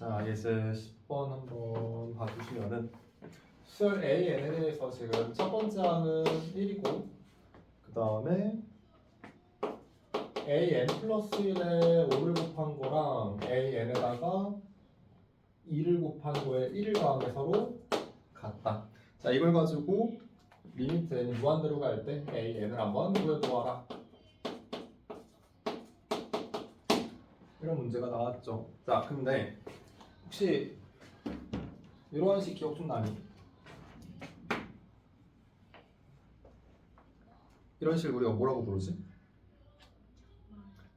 자, 예제 10번 한번 봐주시면은 수열 AN에 대해서 지금 첫 번째 항은 1이고 그 다음에 AN 플러스 1에 5를 곱한 거랑 AN에다가 2를 곱한 거에 1을 더한 게 서로 같다. 자, 이걸 가지고 리미트 n이 무한대로 갈 때 AN을 한번 구해보아라. 이런 문제가 나왔죠. 자, 근데 혹시 이러한 식 기억 좀 나니? 이런 식을 우리가 뭐라고 부르지?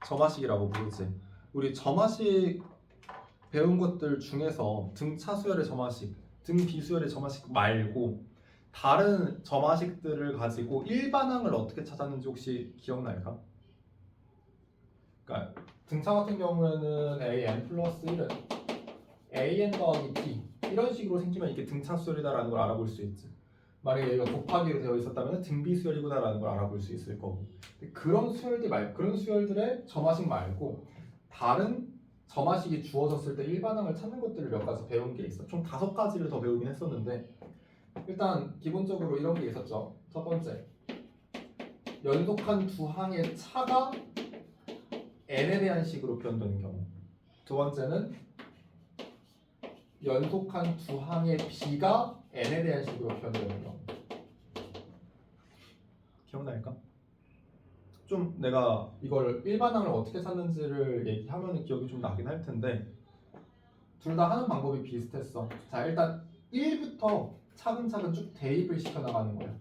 점화식이라고 부르지. 우리 점화식 배운 것들 중에서 등차수열의 점화식, 등비수열의 점화식 말고 다른 점화식들을 가지고 일반항을 어떻게 찾았는지 혹시 기억날까? 그러니까 등차 같은 경우에는 AN 플러스 1은 AN 더하기 B 이런 식으로 생기면 이게 등차수열이다라는 걸 알아볼 수 있지. 만약에 얘가 곱하기로 되어 있었다면 등비수열이구나라는 걸 알아볼 수 있을 거고. 그런 수열들 그런 수열들의 점화식 말고 다른 점화식이 주어졌을 때 일반항을 찾는 것들을 몇 가지 배운 게 있어. 총 5가지를 더 배우긴 했었는데 일단 기본적으로 이런 게 있었죠. 첫 번째, 연속한 두 항의 차가 n에 대한 식으로 표현되는 경우. 두 번째는 연속한 두 항의 b가 n에 대한 식으로 표현되는 경우. 기억날까? 좀 내가 이걸 일반항을 어떻게 찾는지를 얘기하면 기억이 좀 나긴 할 텐데 둘 다 하는 방법이 비슷했어. 자, 일단 1부터 차근차근 쭉 대입을 시켜나가는 거야.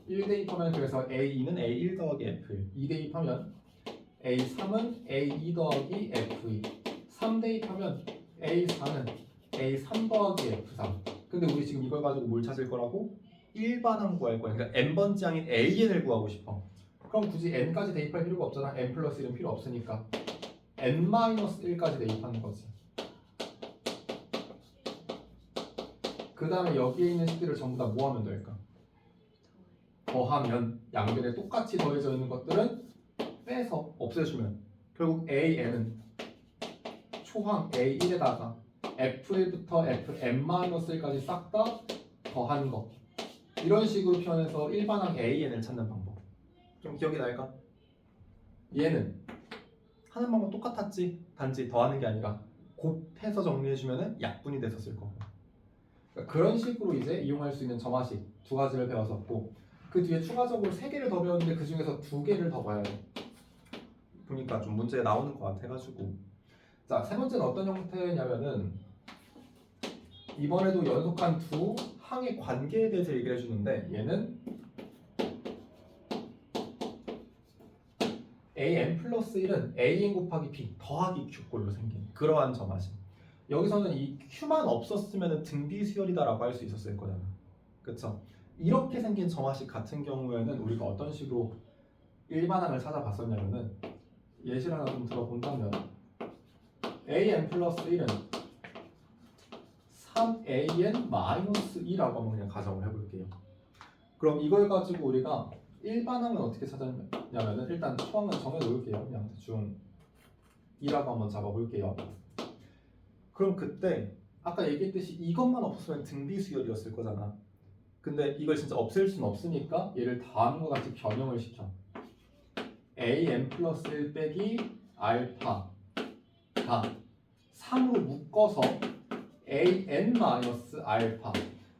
1 대입하면 그래서 A2는 A1 더하기 F1, 2 대입하면 A3은 A2 더하기 F2, 3 대입하면 A4는 A3 더하기 F3. 근데 우리 지금 이걸 가지고 뭘 찾을 거라고? 일반항 구할 거야. 그러니까 n번째 항인 AN을 구하고 싶어. 그럼 굳이 n까지 대입할 필요가 없잖아. n 플러스 1은 필요 없으니까 n-1까지 대입하는 거지. 그 다음에 여기에 있는 식들을 전부 다 뭐 하면 될까? 더하면 양변에 똑같이 더해져 있는 것들은 빼서 없애주면 결국 AN은 초항 A1에다가 F1부터 Fn-1까지 싹 다 더한 거. 이런 식으로 표현해서 일반항 AN을 찾는 방법. 좀 기억이 날까? 얘는 하는 방법 똑같았지. 단지 더하는 게 아니라 곱해서 정리해주면 약분이 돼서 쓸 거고. 그러니까 그런 식으로 이제 이용할 수 있는 점화식 2가지를 배웠었고 그 뒤에 추가적으로 3개를 더 배웠는데 그 중에서 2개를 더 봐야 돼. 보니까 좀 문제에 나오는 것 같아가지고. 자, 세 번째는 어떤 형태냐면은 이번에도 연속한 두 항의 관계에 대해서 얘기를 해주는데 얘는 AN 플러스 1은 AN 곱하기 B 더하기 Q꼴로 생긴 그러한 점화식. 여기서는 이 Q만 없었으면 등비수열이다라고 할 수 있었을 거잖아. 그쵸? 이렇게 생긴 점화식 같은 경우에는 우리가 어떤 식으로 일반항을 찾아봤었냐면은 예시를 하나 좀 들어본다면 AN 플러스 1은 3AN-2라고 한번 그냥 가정을 해볼게요. 그럼 이걸 가지고 우리가 일반항은 어떻게 찾았냐면은 일단 초항은 정해놓을게요. 그냥 대충 2라고 한번 잡아볼게요. 그럼 그때 아까 얘기했듯이 이것만 없으면 등비수열이었을 거잖아. 근데 이걸 진짜 없앨 수는 없으니까 얘를 다음과 같이 변형을 시켜. AN 플러스 1 빼기 알파가 3으로 묶어서 AN 마이너스 알파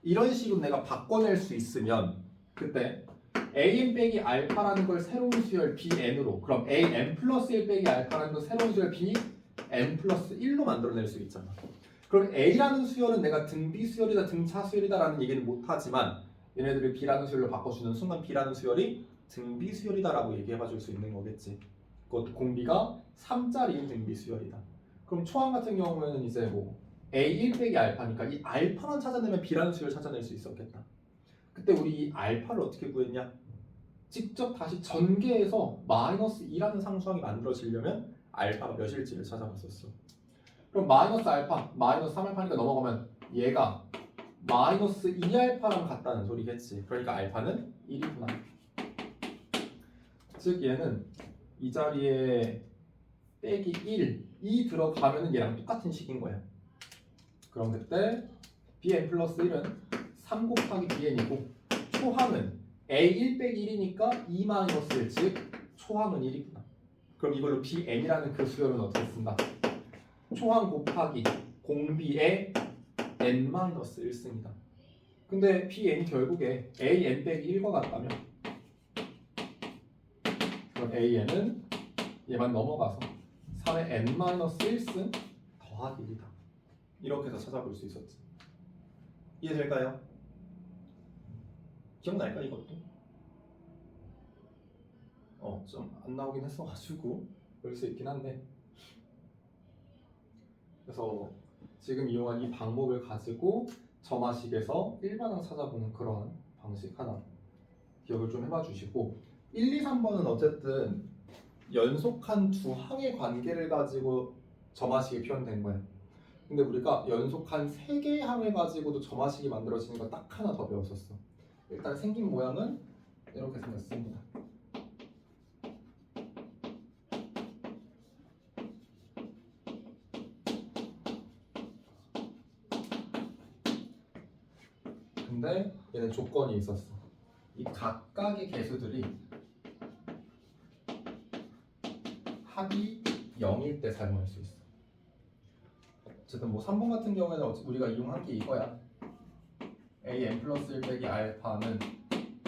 이런 식으로 내가 바꿔낼 수 있으면 그때 AN 빼기 알파라는 걸 새로운 수열 BN으로 그럼 AN 플러스 1 빼기 알파라는 걸 새로운 수열 BN 플러스 1로 만들어낼 수 있잖아. 그럼 A라는 수열은 내가 등비수열이다 등차수열이다라는 얘기는 못하지만 얘네들을 B라는 수열로 바꿔주는 순간 B라는 수열이 등비수열이다라고 얘기해봐줄 수 있는 거겠지. 그것도 공비가 3짜리인 등비수열이다. 그럼 초항 같은 경우에는 이제 뭐 A1 빼기 알파니까 이 알파만 찾아내면 B라는 수열을 찾아낼 수 있었겠다. 그때 우리 이 알파를 어떻게 구했냐? 직접 다시 전개해서 마이너스 2라는 상수항이 만들어지려면 알파가 몇일지를 찾아봤었어. 그럼 마이너스 알파, 마이너스 3알파니까 넘어가면 얘가 마이너스 2알파랑 같다는 소리겠지. 그러니까 알파는 1이구나. 즉 얘는 이 자리에 빼기 1이 들어가면은 얘랑 똑같은 식인 거야. 그럼 그때 bn 플러스 1은 3 곱하기 bn이고 초항은 a1 빼기 1이니까 2 마이너스 1, 즉 초항은 1이구나. 그럼 이걸로 bn이라는 그 수열은 어떻게 쓴다? 초항 곱하기 공비의 n 마이너스 1승이다. 근데 bn이 결국에 an 빼기 1과 같다면 그럼 an은 얘만 넘어가서 3의 n 마이너스 1승 더하기 1이다. 이렇게 해서 찾아볼 수 있었지. 이해될까요? 기억날까 이것도? 좀 안 나오긴 했어가지고 그럴 수 있긴 한데, 그래서 지금 이용한 이 방법을 가지고 점화식에서 일반항 찾아보는 그런 방식 하나 기억을 좀 해봐 주시고, 1, 2, 3번은 어쨌든 연속한 두 항의 관계를 가지고 점화식이 표현된 거예요. 근데 우리가 연속한 세 개의 항을 가지고도 점화식이 만들어지는 거 딱 하나 더 배웠었어. 일단 생긴 모양은 이렇게 생겼습니다. 근데 얘는 조건이 있었어. 이 각각의 개수들이 합이 0일 때 사용할 수 있어. 어쨌든 뭐 3번 같은 경우에는 우리가 이용한 게 이거야. an 플러스 1 빼기 알파는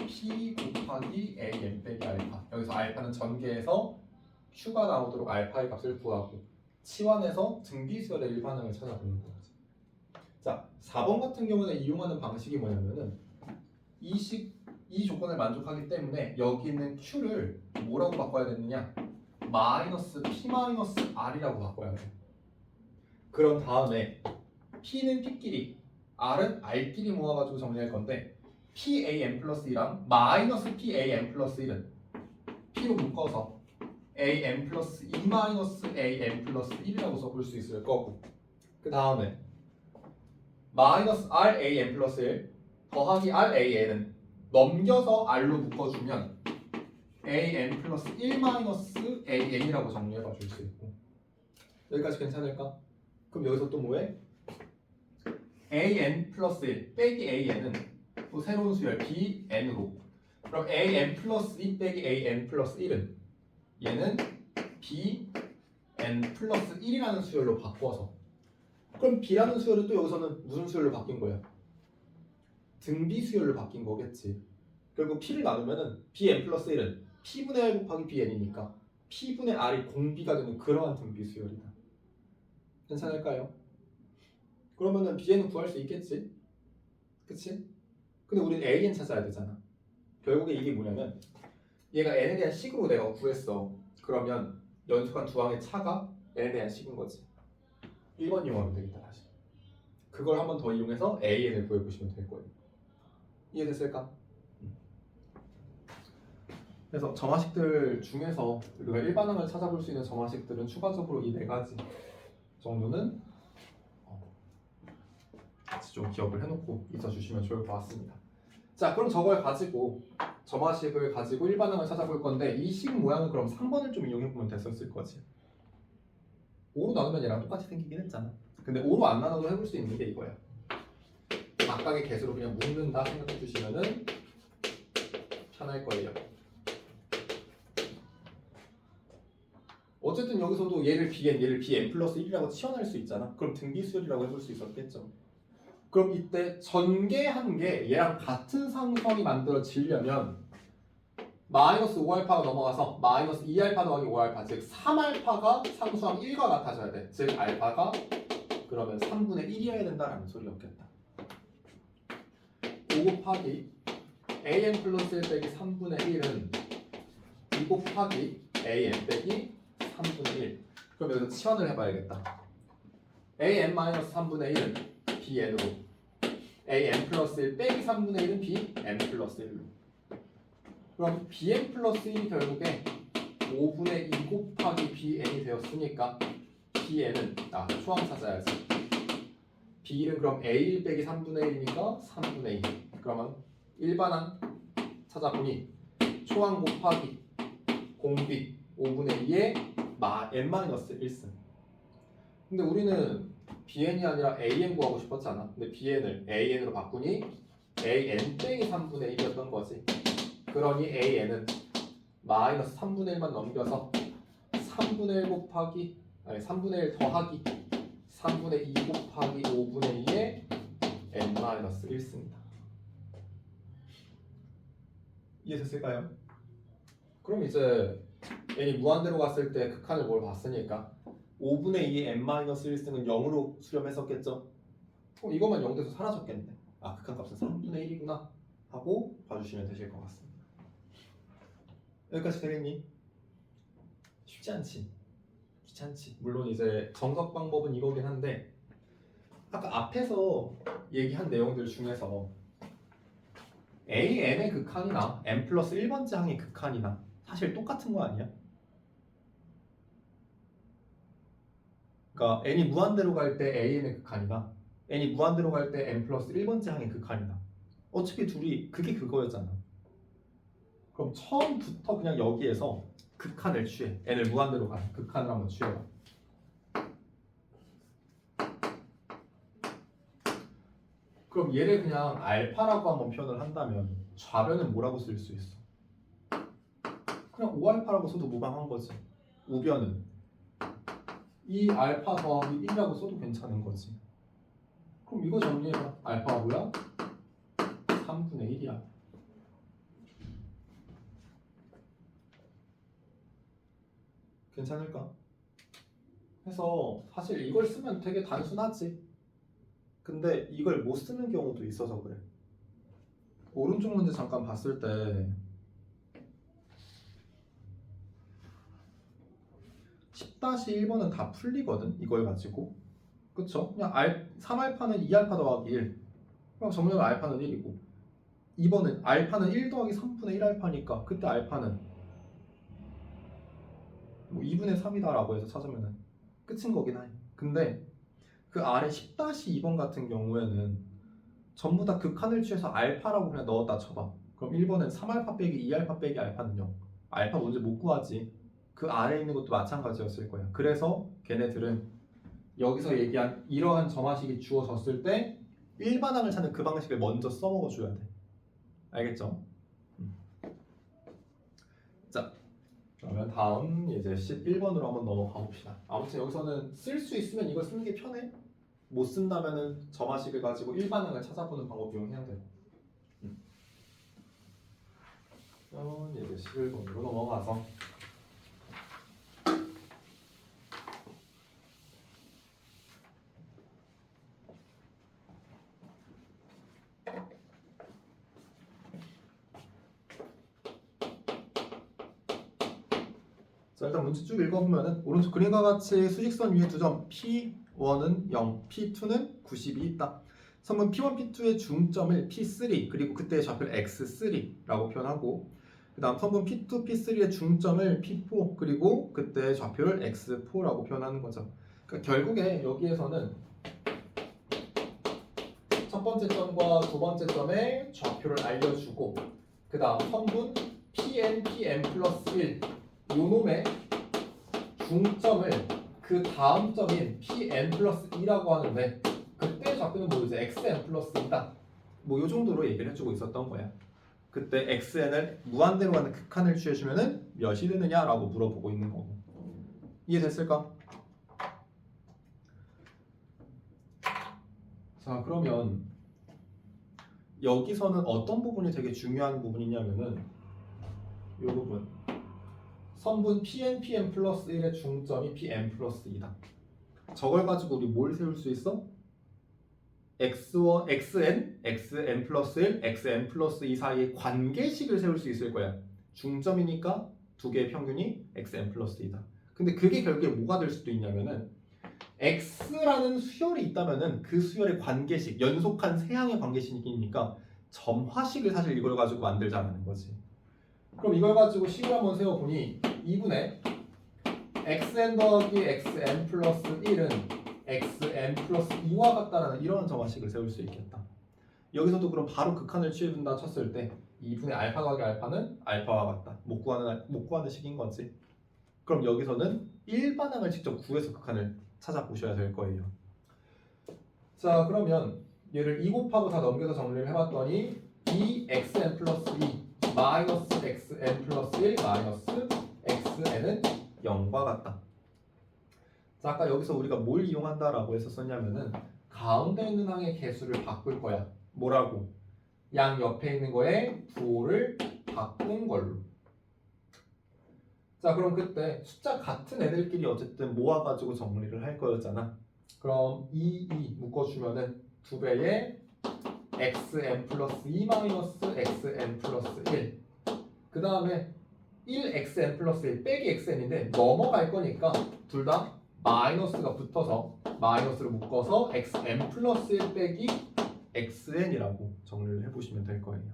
p 곱하기 an 빼기 알파. 여기서 알파는 전개해서 q가 나오도록 알파의 값을 구하고 치환해서 등비수열의 일반항을 찾아보는 거지. 자, 4번 같은 경우는 이용하는 방식이 뭐냐면은 이 조건을 만족하기 때문에 여기 있는 q를 뭐라고 바꿔야 되느냐? 마이너스 p 마이너스 r이라고 바꿔야 돼. 그런 다음에 p는 p끼리, r은 r끼리 모아가지고 정리할 건데 pan 플러스 1랑 마이너스 pan 플러스 1은 p로 묶어서 an 플러스 2 마이너스 an 플러스 1이라고 써볼 수 있을 거고, 그 다음에 마이너스 ran 플러스 1 더하기 ran은 넘겨서 r로 묶어주면 an 플러스 1 마이너스 an이라고 정리해봐 줄 수 있고, 여기까지 괜찮을까? 그럼 여기서 또 뭐해? an 플러스 1 빼기 an은 또 새로운 수열 bn으로, 그럼 an 플러스 2 빼기 an 플러스 1은 얘는 bn 플러스 1이라는 수열로 바꿔서, 그럼 b라는 수열은 또 여기서는 무슨 수열로 바뀐 거야? 등비 수열로 바뀐 거겠지. 결국 p를 나누면은 bn 플러스 1은 p분의 r 곱하기 bn이니까 p분의 r이 공비가 되는 그러한 등비 수열이다. 괜찮을까요? 그러면은 bn은 구할 수 있겠지? 그치? 근데 우리는 an 찾아야 되잖아. 결국에 이게 뭐냐면 얘가 n에 대한 식으로 내가 구했어. 그러면 연속한 두 항의 차가 n에 대한 식인 거지. 1번 이용하면 되겠다. 다시 그걸 한 번 더 이용해서 an을 구해보시면 될 거예요. 이해됐을까? 그래서 점화식들 중에서 우리가 일반항을 찾아볼 수 있는 점화식들은 추가적으로 이 4가지 정도는 같이 좀 기억을 해놓고 있어주시면 좋을 것 같습니다. 자, 그럼 저걸 가지고 점화식을 가지고 일반항을 찾아볼 건데 이 식 모양은 그럼 3번을 좀 이용해보면 됐었을 거지. 5로 나누면 얘랑 똑같이 생기긴 했잖아. 근데 5로 안 나눠도 해볼 수 있는 게 이거야. 각각의 개수로 그냥 묶는다 생각해 주시면은 편할 거예요. 어쨌든 여기서도 얘를 bn, 얘를 bn 플러스 1이라고 치환할 수 있잖아. 그럼 등비수열이라고 해볼 수 있었겠죠. 그럼 이때 전개한 게 얘랑 같은 상성이 만들어지려면 마이너스 5알파가 넘어가서 마이너스 2알파 더하기 5알파, 즉 3알파가 상수항 1과 같아져야 돼. 즉 알파가 그러면 3분의 1이어야 된다라는 소리였겠다. 5 곱하기 an 플러스 1 빼기 3분의 1은 2 곱하기 an 빼기 3분의 1. 그럼 여기서 치환을 해봐야겠다. an 마이너스 3분의 1은 bn으로, an 플러스 1 빼기 3분의 1은 bn 플러스 1로. 그럼 bn 플러스 1이 결국에 5분의 2 곱하기 bn이 되었으니까 bn은 초항 찾아야지. b는 그럼 a1 빼기 3분의 1이니까 3분의 2. 그러면 일반항 찾아보니 초항 곱하기 공비 5분의 2에 n-1승. 근데 우리는 bn이 아니라 an 구하고 싶었잖아. 근데 bn을 an으로 바꾸니 an 빼기 3분의 1이었던 거지. 그러니 an은 마이너스 3분의 1만 넘겨서 3분의 1 곱하기 아니 3분의 1 더하기 3분의 2 곱하기 5분의 2의 n-1승이다. 이해됐을까요? 그럼 이제 n이 무한대로 갔을 때 극한을 뭘 봤으니까 5분의 2의 n-1승은 0으로 수렴했었겠죠? 이것만 0 돼서 사라졌겠네. 아, 극한값은 3분의 1이구나 하고 봐주시면 되실 것 같습니다. 여기까지 되겠니? 쉽지 않지? 귀찮지? 물론 이제 정석 방법은 이거긴 한데 아까 앞에서 얘기한 내용들 중에서 AN의 극한이나 n 플러스 1번째 항의 극한이나 사실 똑같은 거 아니야? 그러니까 n이 무한대로 갈 때 AN의 극한이나 n이 무한대로 갈 때 n 플러스 1번째 항의 극한이나 어차피 둘이 그게 그거였잖아. 그럼 처음부터 그냥 여기에서 극한을 취해. n을 무한대로 가는 극한을 한번 취해봐. 그럼 얘를 그냥 알파라고 한번 표현을 한다면 좌변은 뭐라고 쓸 수 있어? 그냥 5알파라고 써도 무방한 거지. 우변은 이 알파 더하기 1이라고 써도 괜찮은 거지. 그럼 이거 정리해봐. 알파가 뭐야? 3분의 1이야. 괜찮을까? 그래서 사실 이걸 쓰면 되게 단순하지. 근데 이걸 못 쓰는 경우도 있어서 그래. 오른쪽 문제 잠깐 봤을 때 10-1번은 다 풀리거든. 이걸 가지고. 그쵸? 그냥 3알파는 2알파 더하기 1. 그럼 정렬 알파는 1이고 2번은 알파는 1 더하기 3분의 1알파니까 그때 알파는 뭐 2분의 3이다 라고 해서 찾으면 끝인 거긴 해. 근데 그 아래 10-2번 같은 경우에는 전부 다 극한을 취해서 알파라고 그냥 넣었다 쳐봐. 그럼 1번은 3알파 빼기 2알파 빼기 알파는 0. 알파 문제 못 구하지. 그 아래에 있는 것도 마찬가지였을 거야. 그래서 걔네들은 여기서 얘기한 이러한 점화식이 주어졌을 때 일반항을 찾는 그 방식을 먼저 써먹어줘야 돼. 알겠죠? 자, 그러면 다음 이제 11번으로 한번 넘어가 봅시다. 아무튼 여기서는 쓸 수 있으면 이걸 쓰는 게 편해. 못 쓴다면은 점화식을 가지고 일반항을 찾아보는 방법 이용해야 돼. 그럼 이제 11번으로 넘어가서 자, 일단 문제 쭉 읽어보면은 오른쪽 그림과 같이 수직선 위에 두 점 P1은 0, P2는 90이 있다. 선분 P1, P2의 중점을 P3 그리고 그때의 좌표를 X3라고 표현하고 그 다음 선분 P2, P3의 중점을 P4 그리고 그때의 좌표를 X4라고 표현하는 거죠. 그러니까 결국에 여기에서는 첫 번째 점과 두 번째 점의 좌표를 알려주고 그 다음 선분 Pn, Pn 플러스 1 요놈의 중점을 그 다음 점인 Pn 플러스 2라고 하는데 그때 좌표는 뭐 이제 xn 플러스 2다. 뭐 요 정도로 얘기를 해주고 있었던 거야. 그때 xn을 무한대로 가는 극한을 취해주면은 몇이 되느냐라고 물어보고 있는 거고. 이해됐을까? 자, 그러면 여기서는 어떤 부분이 되게 중요한 부분이냐면은 요 부분. 선분 Pn, Pn 플러스 1의 중점이 Pn 플러스 2다. 저걸 가지고 우리 뭘 세울 수 있어? X1, Xn, Xn 플러스 1, Xn 플러스 2 사이의 관계식을 세울 수 있을 거야. 중점이니까 두 개의 평균이 Xn 플러스 2다. 근데 그게 결국에 뭐가 될 수도 있냐면은 X라는 수열이 있다면은 그 수열의 관계식, 연속한 세항의 관계식이니까 점화식을 사실 이걸 가지고 만들자는 거지. 그럼 이걸 가지고 식을 한번 세워보니 2분의 xn 더하기 xn 플러스 1은 xn 플러스 2와 같다라는 이런 점화식을 세울 수 있겠다. 여기서도 그럼 바로 극한을 취해준다 쳤을 때 2분의 알파 더하기 알파는 알파와 같다. 못 구하는 식인 거지. 그럼 여기서는 일반항을 직접 구해서 극한을 찾아보셔야 될 거예요. 자, 그러면 얘를 2 곱하고 다 넘겨서 정리를 해봤더니 2xn 플러스 2 마이너스 xn 플러스 1 마이너스 xn은 0과 같다. 자, 아까 여기서 우리가 뭘 이용한다라고 했었냐면은 가운데 있는 항의 개수를 바꿀 거야. 뭐라고? 양 옆에 있는 거에 부호를 바꾼 걸로. 자, 그럼 그때 숫자 같은 애들끼리 어쨌든 모아가지고 정리를 할 거였잖아. 그럼 2 묶어주면은 2배의 xn 플러스 2 마이너스 xn 플러스 1. 그 다음에 1xn 플러스 1 빼기 xn인데 넘어갈 거니까 둘 다 마이너스가 붙어서 마이너스를 묶어서 xn 플러스 1 빼기 xn이라고 정리를 해보시면 될 거예요.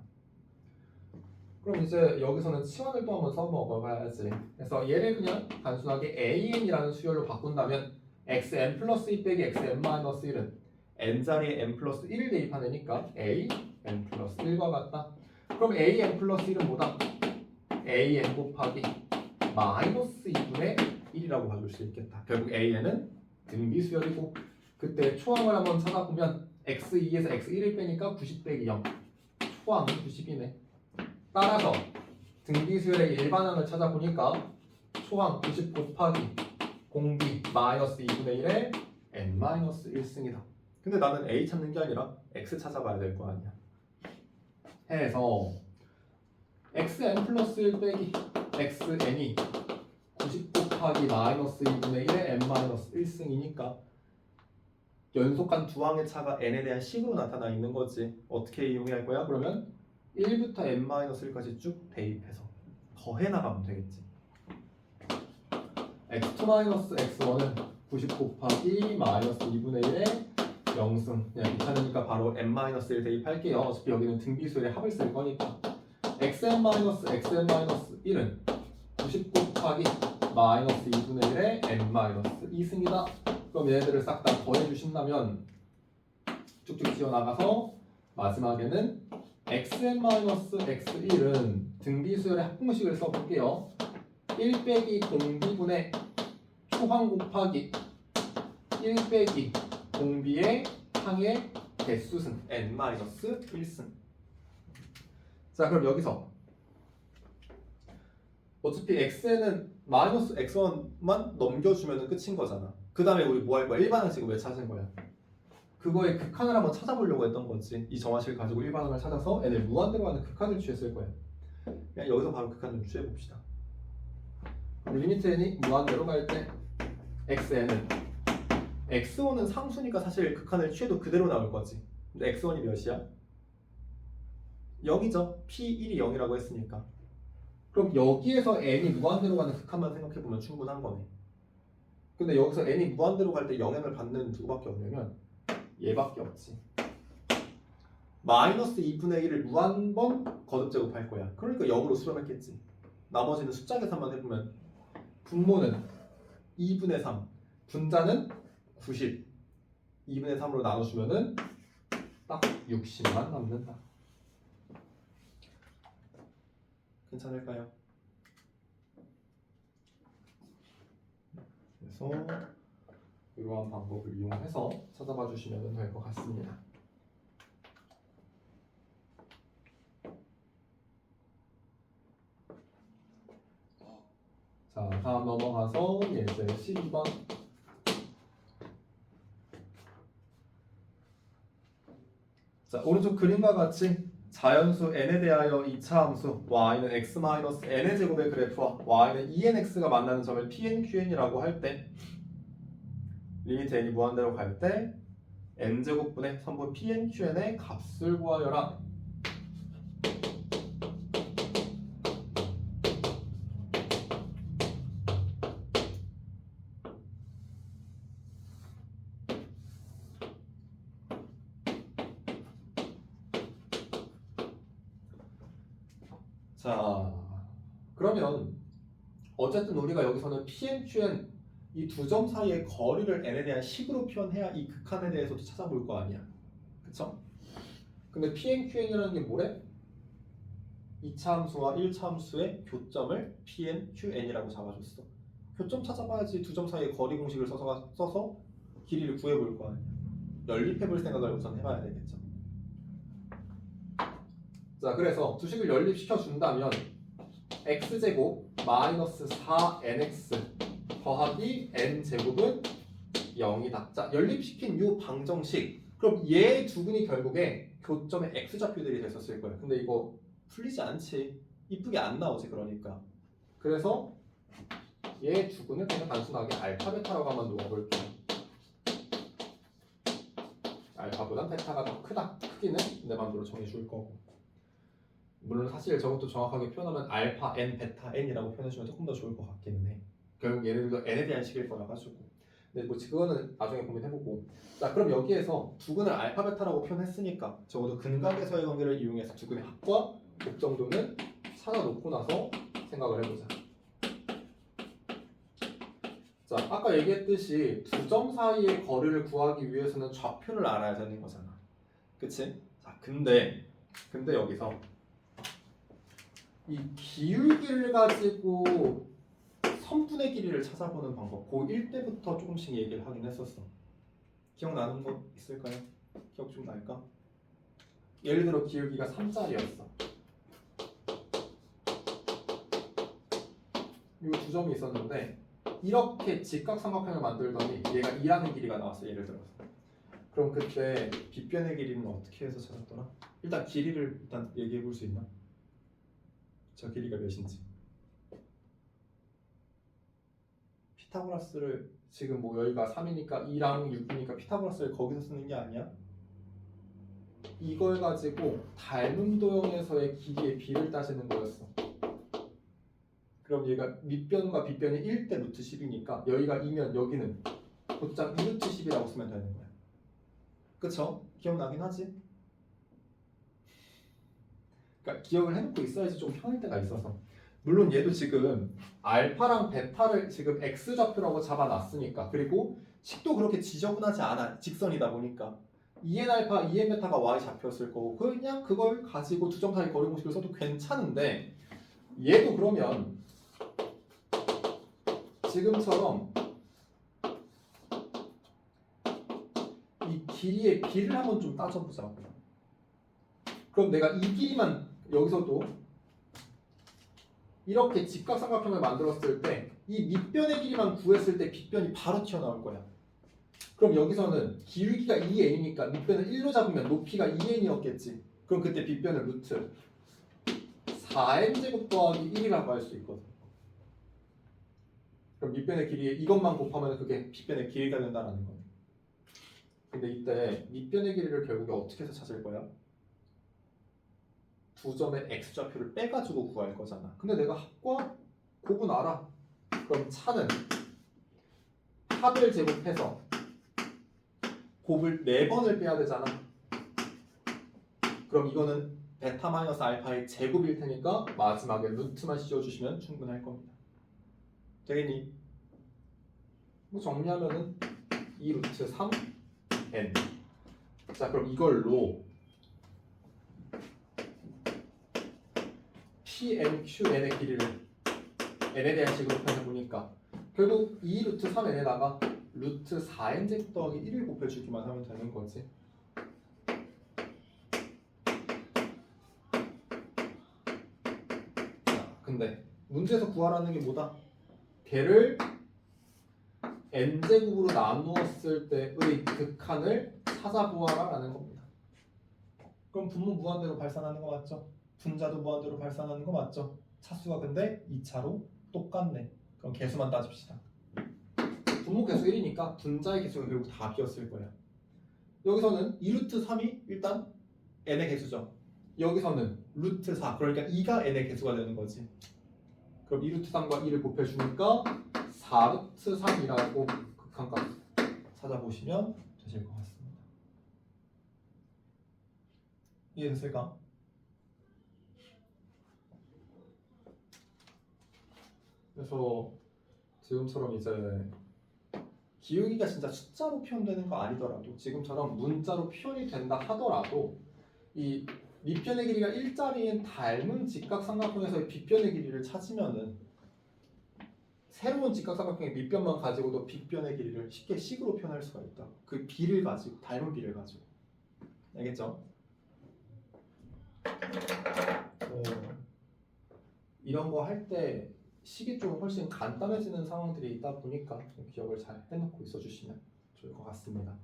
그럼 이제 여기서는 치환을 또 한번 써먹어봐야지. 그래서 얘를 그냥 단순하게 an이라는 수열로 바꾼다면 xn 플러스 2 빼기 xn 마이너스 1은 n자리에 n 플러스 1을 대입하니까 a n 플러스 1과 같다. 그럼 a n 플러스 1은 뭐다? a n 곱하기 마이너스 2분의 1이라고 봐줄 수 있겠다. 결국 a n은 등비수열이고 그때 초항을 한번 찾아보면 x2에서 x1을 빼니까 90 빼기 0. 초항은 90이네. 따라서 등비수열의 일반항을 찾아보니까 초항 90 곱하기 공비 마이너스 2분의 1의 n 마이너스 1승이다. 근데 나는 a 찾는 게 아니라 x 찾아봐야 될 거 아니야. 해서 xn 플러스 1 빼기 xn이 90 곱하기 마이너스 2분의 1의 n 마이너스 1승이니까 연속한 두 항의 차가 n에 대한 식으로 나타나 있는 거지. 어떻게 이용해야 할 거야? 그러면 1부터 n-1까지 쭉 대입해서 더해 나가면 되겠지. x2-x1은 90 곱하기 마이너스 2분의 1의 0승. 그냥 귀찮으니까 바로 n-1 대입할게요. 어차피 여기는 등비수열의 합을 쓸 거니까. xn-xn-1은 90 곱하기 마이너스 2분의 1의 n-2승이다. 그럼 얘네들을 싹 다 더해주신다면 쭉쭉 지어나가서 마지막에는 xn-x1은 등비수열의 합공식을 써볼게요. 1 빼기 공비분의 초항 곱하기 1 빼기 공비의 항의 개수승 n-1승. 자, 그럼 여기서 어차피 xn은 마이너스 x1만 넘겨주면 끝인 거잖아. 그 다음에 우리 뭐 할 거야? 일반항식을 왜 찾은 거야? 그거의 극한을 한번 찾아보려고 했던 거지. 이 정화식을 가지고 일반항을 찾아서 n을 무한대로 하는 극한을 취했을 거야. 그냥 여기서 바로 극한을 취해봅시다. 리미트 n이 무한대로 갈 때 xn은 x1은 상수니까 사실 극한을 취해도 그대로 나올 거지. 근데 x1이 몇이야? 0이죠. p1이 0이라고 했으니까. 그럼 여기에서 n이 무한대로 가는 극한만 생각해보면 충분한 거네. 근데 여기서 n이 무한대로 갈 때 영향을 받는 누구밖에 없냐면 얘밖에 없지. 마이너스 2분의 1을 무한번 거듭 제곱할 거야. 그러니까 0으로 수렴했겠지. 나머지는 숫자 계산만 해보면 분모는 2분의 3, 분자는 90. 2분의 3으로 나눠주면은 딱 60만 남는다. 괜찮을까요? 그래서 이러한 방법을 이용해서 찾아봐 주시면 될 것 같습니다. 자, 다음 넘어가서 예제 12번. 자, 오른쪽 그림과 같이 자연수 n에 대하여 2차 함수 y는 x-n의 제곱의 그래프와 y는 2nx가 만나는 점을 pnqn이라고 할 때 리미트 n이 무한대로 갈 때 n제곱분의 선분 pnqn의 값을 구하여라. 자, 그러면 어쨌든 우리가 여기서는 pnqn 이 두 점 사이의 거리를 n에 대한 식으로 표현해야 이 극한에 대해서도 찾아볼 거 아니야. 그쵸? 근데 pnqn이라는 게 뭐래? 2차 함수와 1차 함수의 교점을 pnqn이라고 잡아줬어. 교점 찾아봐야지. 두 점 사이의 거리 공식을 써서 길이를 구해볼 거 아니야. 연립해볼 생각을 우선 해봐야 되겠죠. 자, 그래서 두 식을 연립시켜 준다면 x제곱 마이너스 4nx 더하기 n제곱은 0이다. 자, 연립시킨 요 방정식, 그럼 얘 두근이 결국에 교점의 x좌표들이 됐었을 거예요. 근데 이거 풀리지 않지. 이쁘게 안 나오지. 그러니까 그래서 얘 두근을 그냥 단순하게 알파 베타라고 한번 놓아볼게요. 알파보단 베타가 더 크다. 크기는 내 맘대로 정해줄 거고, 물론 사실 저것도 정확하게 표현하면 알파 n 베타 n이라고 표현해주면 조금 더 좋을 것 같기는 해. 결국 얘네들도 n에 대한 식일 거라 가지고. 근데 뭐 그거는 나중에 고민해보고. 자, 그럼 여기에서 두근을 알파 베타라고 표현했으니까 적어도 근각에서의 관계를 이용해서 두근의 합과 곱 정도는 찾아놓고 나서 생각을 해보자. 자, 아까 얘기했듯이 두 점 사이의 거리를 구하기 위해서는 좌표를 알아야 되는 거잖아. 그치? 자, 근데 여기서 이 기울기를 가지고 선분의 길이를 찾아보는 방법, 고1 때부터 조금씩 얘기를 하긴 했었어. 기억나는 거 있을까요? 기억 좀 날까? 예를 들어 기울기가 3짜리였어. 이 두 점이 있었는데 이렇게 직각삼각형을 만들더니 얘가 2라는 길이가 나왔어. 예를 들어서. 그럼 그때 빗변의 길이는 어떻게 해서 찾았더라? 일단 길이를 일단 얘기해 볼 수 있나? 저 길이가 몇인지. 피타고라스를 지금 뭐 여기가 3이니까 2랑 6이니까 피타고라스를 거기서 쓰는 게 아니야? 이걸 가지고 닮은 도형에서의 길이의 비를 따지는 거였어. 그럼 얘가 밑변과 빗변이 1대 루트 10이니까 여기가 2면 여기는 곧장 2루트 10이라고 쓰면 되는 거야. 그쵸? 기억나긴 하지? 그러니까 기억을 해놓고 있어야지 좀 편할 때가 있어서. 물론 얘도 지금 알파랑 베타를 지금 x좌표라고 잡아놨으니까, 그리고 식도 그렇게 지저분하지 않아. 직선이다 보니까 2n 알파, 2n 베타가 y좌표였을 거고 그냥 그걸 가지고 두 점 사이 거리 공식을 써도 괜찮은데, 얘도 그러면 지금처럼 이 길이의 비를 한번 좀 따져보자. 그럼 내가 이 길이만 여기서도 이렇게 직각삼각형을 만들었을 때 이 밑변의 길이만 구했을 때 빗변이 바로 튀어나올 거야. 그럼 여기서는 기울기가 2n이니까 밑변을 1로 잡으면 높이가 2n이었겠지. 그럼 그때 빗변을 루트 4n제곱 더하기 1이라고 할 수 있거든. 그럼 밑변의 길이에 이것만 곱하면 그게 빗변의 길이가 된다는 거네. 근데 이때 밑변의 길이를 결국에 어떻게 해서 찾을 거야? 두 점의 x좌표를 빼가지고 구할 거잖아. 근데 내가 합과 곱은 알아. 그럼 차는 합을 제곱해서 곱을 4번을 빼야 되잖아. 그럼 이거는 베타 마이너스 알파의 제곱일 테니까 마지막에 루트만 씌워주시면 충분할 겁니다. 되겠니? 뭐 정리하면은 2 루트 3n. 자, 그럼 이걸로 PNQN의 길이를 n에 대한 식으로 표현해보니까 결국 2 루트 3n에다가 루트 4n제곱 더하기 1을 곱해주기만 하면 되는 거지. 자, 근데 문제에서 구하라는 게 뭐다? 걔를 n제곱으로 나누었을 때의 극한을 찾아보아라 라는 겁니다. 그럼 분모 무한대로 발산하는 거 맞죠? 분자도 무한대로 발산하는 거 맞죠? 차수가 근데 2차로 똑같네. 그럼 개수만 따집시다. 분모 개수 1이니까 분자의 개수가 결국 다 비었을 거야. 여기서는 2루트 3이 일단 n의 개수죠. 여기서는 루트 4, 그러니까 2가 n의 개수가 되는 거지. 그럼 2루트 3과 2를 곱해주니까 4루트 3이라고 극한값 찾아보시면 되실 것 같습니다. 이해됐을까? 그래서 지금처럼 이제 기울기가 진짜 숫자로 표현되는 거 아니더라도, 지금처럼 문자로 표현이 된다 하더라도 이 밑변의 길이가 1짜리인 닮은 직각삼각형에서의 빗변의 길이를 찾으면은 새로운 직각삼각형의 밑변만 가지고도 빗변의 길이를 쉽게 식으로 표현할 수가 있다. 그 비를 가지고, 닮은 비를 가지고. 알겠죠? 이런 거 할 때 식이 좀 훨씬 간단해지는 상황들이 있다 보니까 좀 기억을 잘 해놓고 있어주시면 좋을 것 같습니다.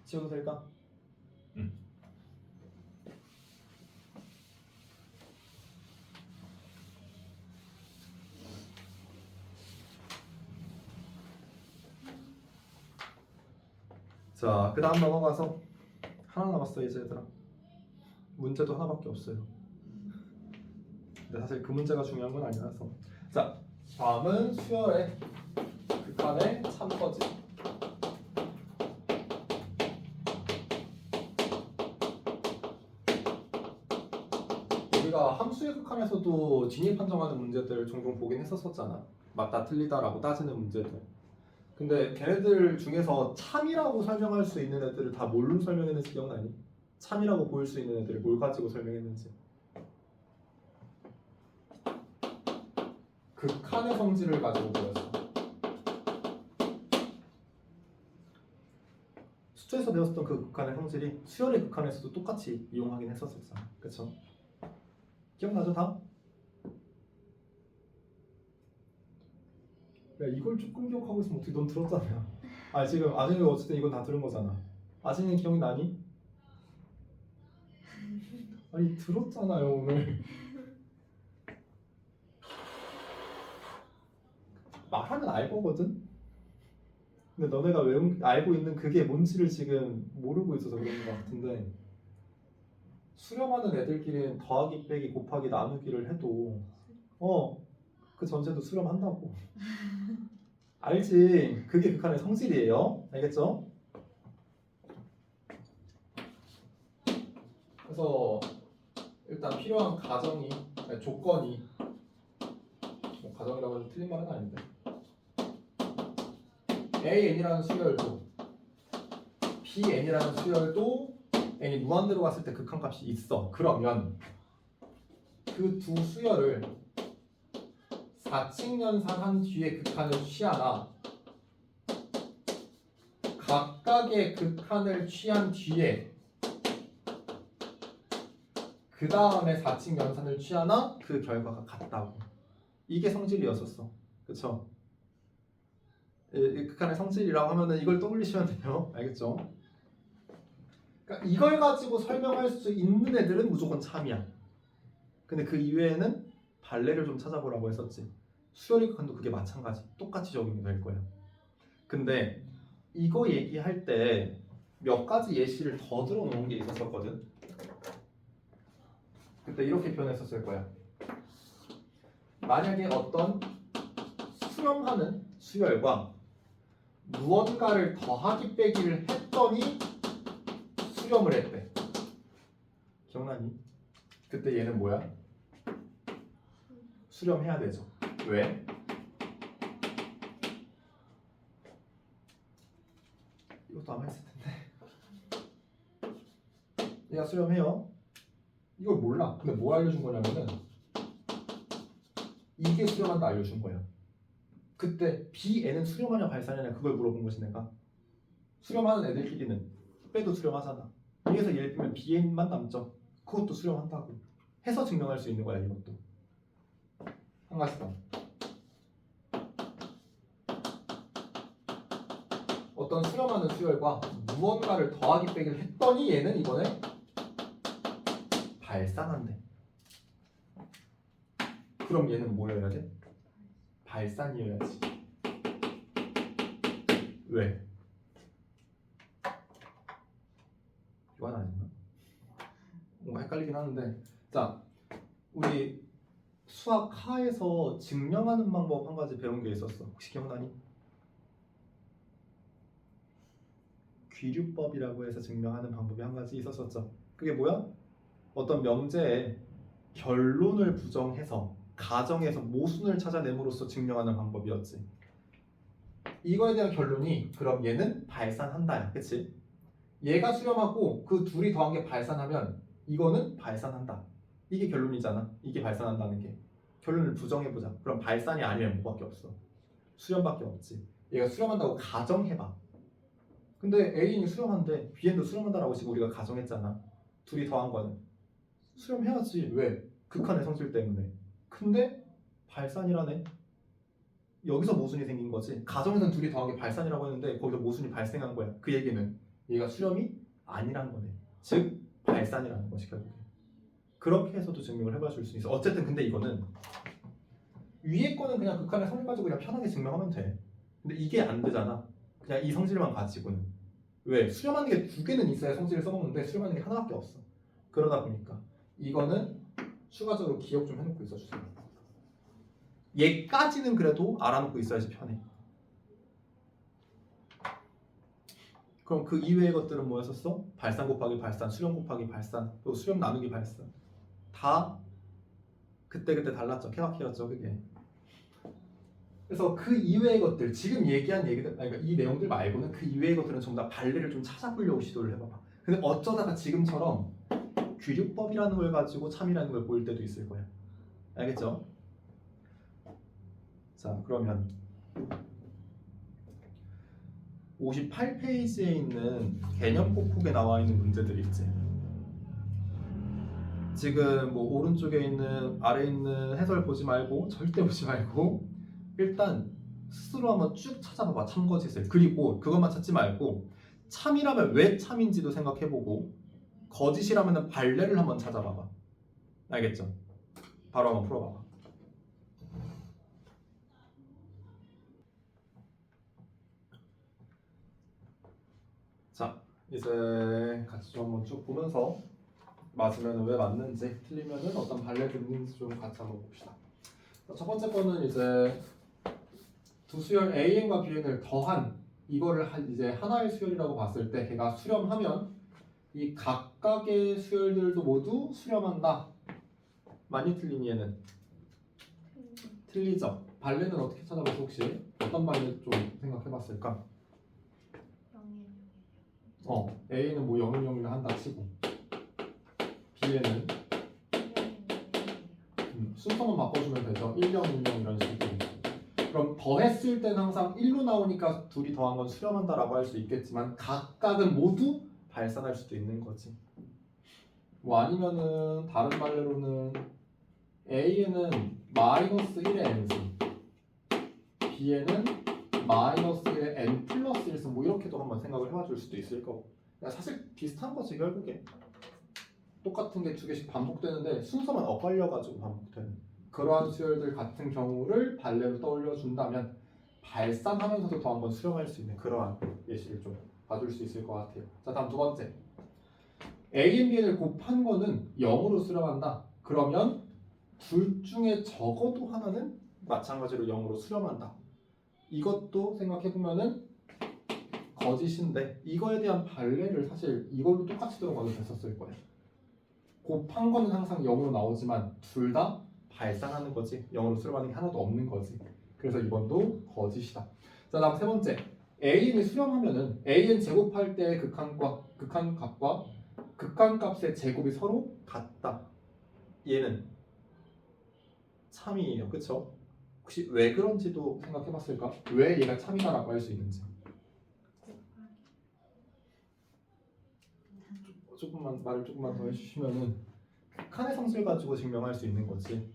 지워도 될까? 자, 그 다음 넘어가서 하나 남았어 이제 얘들아. 문제도 하나밖에 없어요. 근데 사실 그 문제가 중요한 건 아니라서. 자, 다음은 수열의 극한의 참거지. 우리가 함수의 극한에서도 진입 판정하는 문제들 종종 보긴 했었잖아. 맞다 틀리다라고 따지는 문제들. 근데 걔네들 중에서 참이라고 설명할 수 있는 애들을 다 뭘로 설명했는지 기억나니? 참이라고 보일 수 있는 애들을 뭘 가지고 설명했는지. 극한의 성질을 가지고 보였어. 수초에서 배웠던 그 극한의 성질이 수열의 극한에서도 똑같이 이용하긴 했었었잖아. 그쵸? 기억나죠 다? 야 이걸 조금 기억하고 있으면 어떻게 넌 들었잖아. 아 지금 아진이가 어쨌든 이건 다 들은 거잖아. 아진이 기억이 나니? 아니 들었잖아요 오늘. 말하면 알 거거든? 근데 너네가 알고 있는 그게 뭔지를 지금 모르고 있어서 그런 것 같은데 수렴하는 애들끼리는 더하기 빼기 곱하기 나누기를 해도 그 전체도 수렴한다고. 알지? 그게 극한의 성질이에요. 알겠죠? 그래서 일단 필요한 가정이 아니, 조건이 뭐 가정이라고 해도 틀린 말은 아닌데 AN이라는 수열도 BN이라는 수열도 n이 무한대로 갔을 때 극한값이 있어. 그러면 그 두 수열을 4층 연산한 뒤에 극한을 취하나 각각의 극한을 취한 뒤에 그 다음에 4층 연산을 취하나 그 결과가 같다고. 이게 성질이었었어. 그쵸? 극한의 성질이라고 하면은 이걸 떠올리시면 돼요. 알겠죠? 그러니까 이걸 가지고 설명할 수 있는 애들은 무조건 참이야. 근데 그 이외에는 발레를 좀 찾아보라고 했었지. 수열의 극한도 그게 마찬가지. 똑같이 적용이 될 거야. 근데 이거 얘기할 때 몇 가지 예시를 더 들어놓은 게 있었거든. 그때 이렇게 표현했었을 거야. 만약에 어떤 수렴하는 수열과 무언가를 더하기 빼기를 했더니 수렴을 했대. 기억나니? 그때 얘는 뭐야? 수렴해야 되죠. 왜? 이것도 아마 했을 텐데. 얘가 수렴해요. 이걸 몰라. 근데 뭐 알려준 거냐면은 이게 수렴한다 알려준 거야. 그때 BN은 수렴하냐 발산하냐 그걸 물어본 것이 내가. 수렴하는 애들끼리는 빼도 수렴하잖아. 여기서 예를 들면 BN만 남죠. 그것도 수렴한다고 해서 증명할 수 있는 거야. 이것도 한 가지 더. 어떤 수렴하는 수열과 무언가를 더하기 빼기를 했더니 얘는 이번에 발산한대. 그럼 얘는 뭐여야 돼? 발산이어야지. 왜? 이건 아닌가? 뭔가 헷갈리긴 하는데. 자, 우리 수학 하에서 증명하는 방법 한 가지 배운 게 있었어. 혹시 기억나니? 귀류법이라고 해서 증명하는 방법이 한 가지 있었었죠. 그게 뭐야? 어떤 명제에 결론을 부정해서 가정에서 모순을 찾아냄으로써 증명하는 방법이었지. 이거에 대한 결론이 그럼 얘는 발산한다야. 그치? 얘가 수렴하고 그 둘이 더한 게 발산하면 이거는 발산한다. 이게 결론이잖아. 이게 발산한다는 게. 결론을 부정해보자. 그럼 발산이 아니면 뭐밖에 없어? 수렴밖에 없지. 얘가 수렴한다고 가정해봐. 근데 A인이 수렴한데 Bn도 수렴한다라고 지금 우리가 가정했잖아. 둘이 더한 거는 수렴해야지. 왜? 극한의 성질 때문에. 근데 발산이라네. 여기서 모순이 생긴 거지. 가정에서는 둘이 더한 게 발산이라고 했는데 거기서 모순이 발생한 거야. 그 얘기는 얘가 수렴이 아니란 거네. 즉 발산이라는 것이 결국에. 그렇게 해서도 증명을 해봐줄 수 있어. 어쨌든 근데 이거는 위에 거는 그냥 극한의 성질 가지고 그냥 편하게 증명하면 돼. 근데 이게 안 되잖아. 그냥 이 성질만 가지고는. 왜? 수렴하는 게 두 개는 있어야 성질을 써먹는데 수렴하는 게 하나밖에 없어. 그러다 보니까 이거는 추가적으로 기억 좀 해놓고 있어주세요. 얘까지는 그래도 알아놓고 있어야지 편해. 그럼 그 이외의 것들은 뭐였었어? 발산 곱하기 발산, 수렴 곱하기 발산, 또 수렴 나누기 발산. 다 그때그때 달랐죠. 케바케였죠 그게. 그래서 그 이외의 것들, 지금 얘기한 얘기들, 그러니까 이 내용들 말고는 그 이외의 것들은 전부 다 발레를 좀 찾아보려고 시도를 해봐봐. 근데 어쩌다가 지금처럼 귀류법이라는 걸 가지고 참이라는 걸 보일 때도 있을 거야. 알겠죠? 자, 그러면 58페이지에 있는 개념 폭폭에 나와 있는 문제들 있지. 지금 뭐 오른쪽에 있는 아래에 있는 해설 보지 말고 절대 보지 말고 일단 스스로 한번 쭉 찾아봐봐. 참거짓을. 그리고 그것만 찾지 말고 참이라면 왜 참인지도 생각해보고 거짓이라면 발레를 한번 찾아봐봐. 알겠죠? 바로 한번 풀어봐봐. 자, 이제 같이 좀 한번 쭉 보면서 맞으면 왜 맞는지, 틀리면 어떤 발레가 있는지 좀 같이 한번 봅시다. 첫 번째 거는 이제 두 수열 AN과 BN을 더한 이거를 이제 하나의 수열이라고 봤을 때 걔가 수렴하면 이 각각의 수열들도 모두 수렴한다. 많이 틀린 얘는 틀리죠. 발레는 어떻게 찾아봤어 혹시? 어떤 발레 좀 생각해봤을까? A는 뭐 0, 0을 한다 치고 B에는 순서만 바꿔주면 되죠. 1, 0, 1, 0 이런 식으로. 그럼 더했을 때는 항상 1로 나오니까 둘이 더한 건 수렴한다라고 할 수 있겠지만 각각은 모두 발산할 수도 있는 거지. 뭐 아니면은 다른 말로는 A에는 마이너스 1의 n승, B에는 마이너스 1의 n 플러스 1승 뭐 이렇게도 한번 생각을 해봐줄 수도 있을 거고. 사실 비슷한 거지 결국에. 똑같은 게 두 개씩 반복되는데 순서만 엇갈려가지고 반복되는 그러한 수열들 같은 경우를 발레로 떠올려 준다면 발산하면서도 더 한번 수렴할 수 있는 그러한 예시를 좀 봐줄 수 있을 것 같아요. 자, 다음 두 번째. A, B를 곱한 거는 0으로 수렴한다. 그러면 둘 중에 적어도 하나는 마찬가지로 0으로 수렴한다. 이것도 생각해보면은 거짓인데 이거에 대한 발레를 사실 이걸로 똑같이 들어가도 됐었을 거예요. 곱한 거는 항상 0으로 나오지만 둘 다 발산하는 거지. 0으로 수렴하는 게 하나도 없는 거지. 그래서 이번도 거짓이다. 자, 다음 세 번째. AN이 수렴하면은 AN 제곱할 때 극한값과 극한값의 제곱이 서로 같다. 얘는 참이에요. 그쵸? 혹시 왜 그런지도 생각해봤을까? 왜 얘가 참이다라고 할 수 있는지. 말을 조금만 더 해주시면은 극한의 성질 가지고 증명할 수 있는 거지.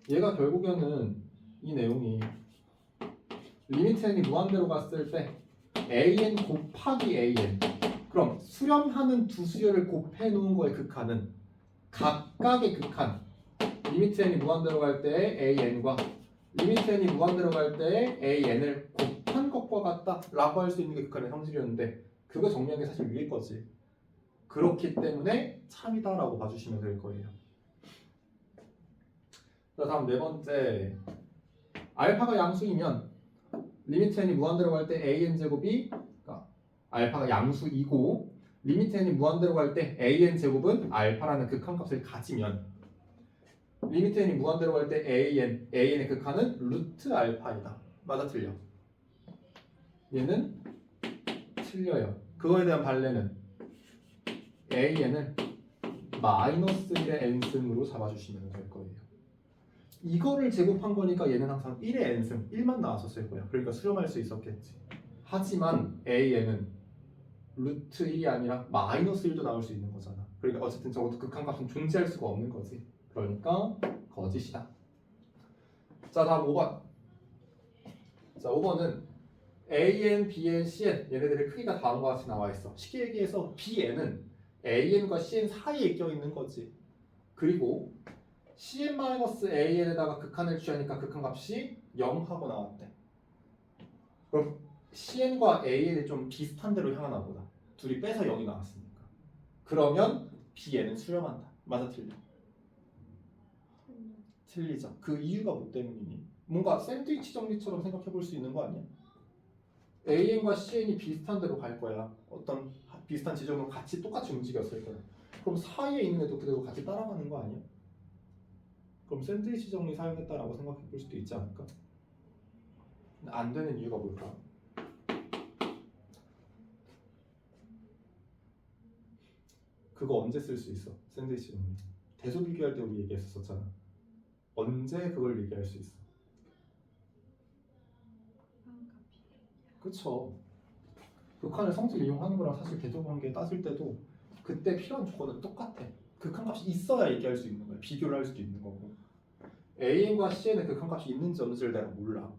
얘가 결국에는 이 내용이 리미트 n이 무한대로 갔을 때 an 곱하기 an. 그럼 수렴하는 두 수열을 곱해 놓은 거의 극한은 각각의 극한. 리미트 n이 무한대로 갈 때의 an과 리미트 n이 무한대로 갈 때의 an을 곱한 것과 같다라고 할 수 있는 게 극한의 성질이었는데 그거 정리한 게 사실 위에 거지. 그렇기 때문에 참이다라고 봐주시면 될 거예요. 자, 다음 네 번째. 알파가 양수이면 리미트 n이 무한대로 갈 때 an 제곱이 그러니까 알파가 양수이고 리미트 n이 무한대로 갈 때 an 제곱은 알파라는 극한값을 가지면 리미트 n이 무한대로 갈 때 an의 극한은 루트 알파이다. 맞아 틀려? 얘는 틀려요. 그거에 대한 발레는 an을 마이너스 1의 n승으로 잡아주시면 될 거예요. 이거를 제곱한 거니까 얘는 항상 1의 n승 1만 나왔었을 거야. 그러니까 수렴할 수 있었겠지. 하지만 a에는 루트 1이 아니라 마이너스 1도 나올 수 있는 거잖아. 그러니까 어쨌든 적어도 극한값은 존재할 수가 없는 거지. 그러니까 거짓이다. 자, 다음 5번. 자, 5번은 AN, BN, CN 얘네들의 크기가 다음과 같이 나와 있어. 쉽게 얘기해서 BN은 AN과 CN 사이에 껴있는 거지. 그리고 CN-AN에다가 극한을 취하니까 극한값이 0하고 나왔대. 그럼 CN과 AN이 좀 비슷한 데로 향하나 보다. 둘이 빼서 0이 나왔으니까. 그러면 BN은 수렴한다. 맞아, 틀려? 틀리죠. 그 이유가 뭐 때문이니? 뭔가 샌드위치 정리처럼 생각해 볼 수 있는 거 아니야? AN과 CN이 비슷한 데로 갈 거야. 어떤 비슷한 지점으로 같이 똑같이 움직였을 거야. 그럼 사이에 있는 애도 그대로 같이 따라가는 거 아니야? 그럼 샌드위치 정리 사용했다라고 생각해 볼 수도 있지 않을까? 근데 안 되는 이유가 뭘까? 그거 언제 쓸 수 있어? 샌드위치 정리. 대소 비교할 때 우리 얘기했었잖아. 언제 그걸 얘기할 수 있어? 그쵸. 극한을 성질 이용하는 거랑 사실 대조관계 따질 때도 그때 필요한 조건은 똑같아. 극한값이 있어야 얘기할 수 있는 거야. 비교를 할 수도 있는 거고. AN과 CN의 극한값이 있는지 없는지를 내가 몰라.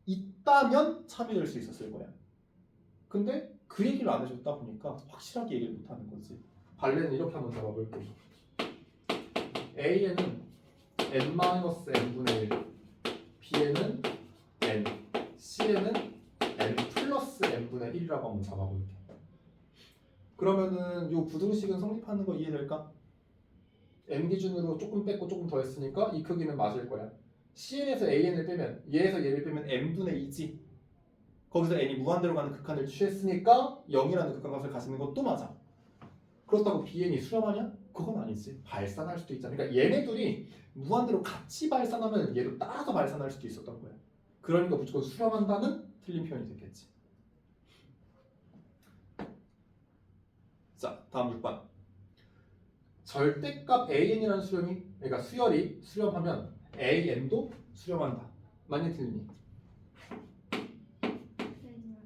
있다면 참여될 수 있었을 거야. 근데 그 얘기를 안 해줬다 보니까 확실하게 얘기를 못하는 거지. 발레는 이렇게 한번 잡아볼게. AN은 n-n분의 1, Bn은 n, Cn은 n 플러스 n분의 1이라고 한번 잡아볼게. 그러면은 요 부등식은 성립하는 거 이해될까? n 기준으로 조금 뺐고 조금 더 했으니까 이 크기는 맞을 거야. Cn에서 AN을 빼면 얘에서 얘를 빼면 n분의 2지. 거기서 n이 무한대로 가는 극한을 취했으니까 0이라는 극한값을 가지는 것도 맞아. 그렇다고 BN이 수렴하냐? 그건 아니지. 발산할 수도 있잖아. 그러니까 얘네 둘이 무한대로 같이 발산하면 얘도 따라서 발산할 수도 있었던 거야. 그러니까 무조건 수렴한다는 틀린 표현이 됐겠지. 자, 다음 6번. 절대값 AN이라는 수렴이, 그러니까 수열이 수렴하면 AN도 수렴한다. 맞니 틀리니?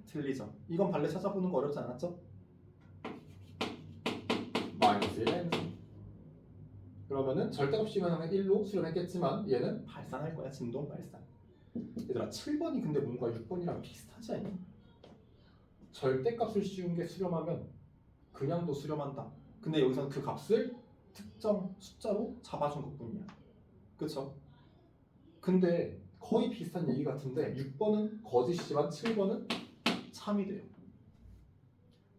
틀리죠. 이건 발레 찾아보는 거 어렵지 않았죠? 마이너스 1 그러면은 절대값이면 하면 1로 수렴했겠지만 얘는 발산할 거야. 진동 발산. 얘들아 7번이 근데 뭔가 6번이랑 비슷하지 않니? 절대값을 씌운 게 수렴하면 그냥도 수렴한다. 근데 여기서는 그 값을 특정 숫자로 잡아준 것뿐이야. 그쵸? 근데 거의 비슷한 얘기 같은데 6번은 거짓이지만 7번은 참이 돼요.